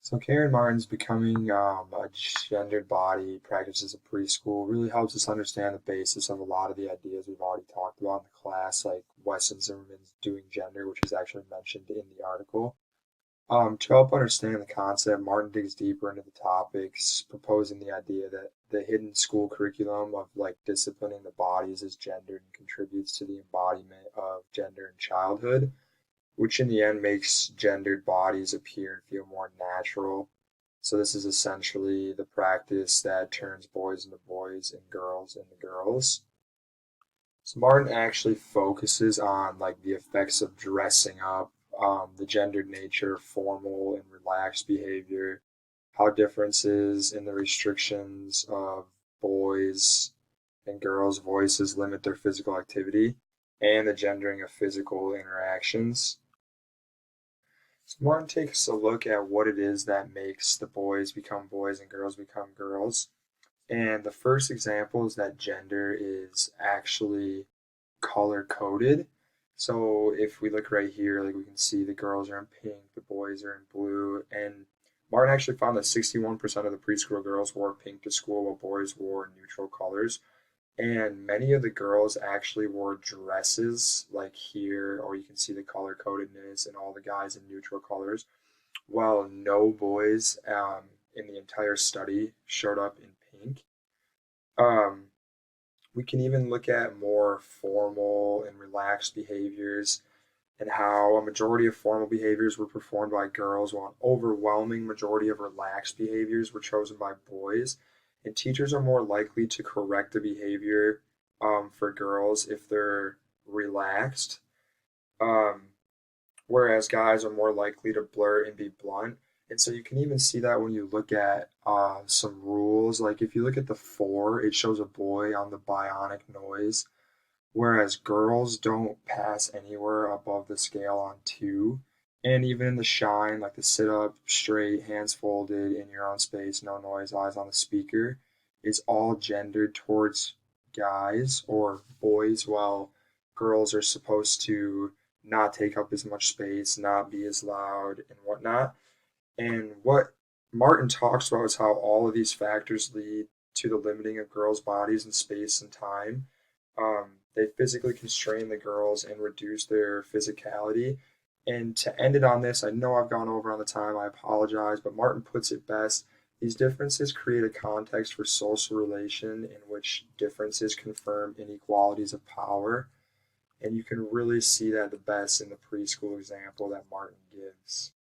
So Karen Martin's becoming a gendered body practices in preschool really helps us understand the basis of a lot of the ideas we've already talked about in the class, like Weston Zimmerman's doing gender, which is actually mentioned in the article. To help understand the concept, Martin digs deeper into the topics, proposing the idea that the hidden school curriculum of like disciplining the bodies as gendered and contributes to the embodiment of gender in childhood, which in the end makes gendered bodies appear and feel more natural. So this is essentially the practice that turns boys into boys and girls into girls. So Martin actually focuses on like the effects of dressing up, the gendered nature, formal and relaxed behavior, how differences in the restrictions of boys and girls' voices limit their physical activity, and the gendering of physical interactions. So Martin takes a look at what it is that makes the boys become boys and girls become girls. And the first example is that gender is actually color coded. So if we look right here, like we can see the girls are in pink, the boys are in blue, and Martin actually found that 61% of the preschool girls wore pink to school while boys wore neutral colors. And many of the girls actually wore dresses like here, or you can see the color codedness and all the guys in neutral colors, while no boys in the entire study showed up in pink. Um, we can even look at more formal and relaxed behaviors and how a majority of formal behaviors were performed by girls while an overwhelming majority of relaxed behaviors were chosen by boys. And teachers are more likely to correct the behavior for girls if they're relaxed, um, whereas guys are more likely to blurt and be blunt. And so you can even see that when you look at some rules. Like if you look at the four, it shows a boy on the bionic noise, whereas girls don't pass anywhere above the scale on two. And even in the shine, like the sit up, straight, hands folded, in your own space, no noise, eyes on the speaker, is all gendered towards guys or boys, while girls are supposed to not take up as much space, not be as loud, and whatnot. And what Martin talks about is how all of these factors lead to the limiting of girls' bodies in space and time. They physically constrain the girls and reduce their physicality. And to end it on this, I know I've gone over on the time, I apologize, but Martin puts it best. These differences create a context for social relation in which differences confirm inequalities of power. And you can really see that the best in the preschool example that Martin gives.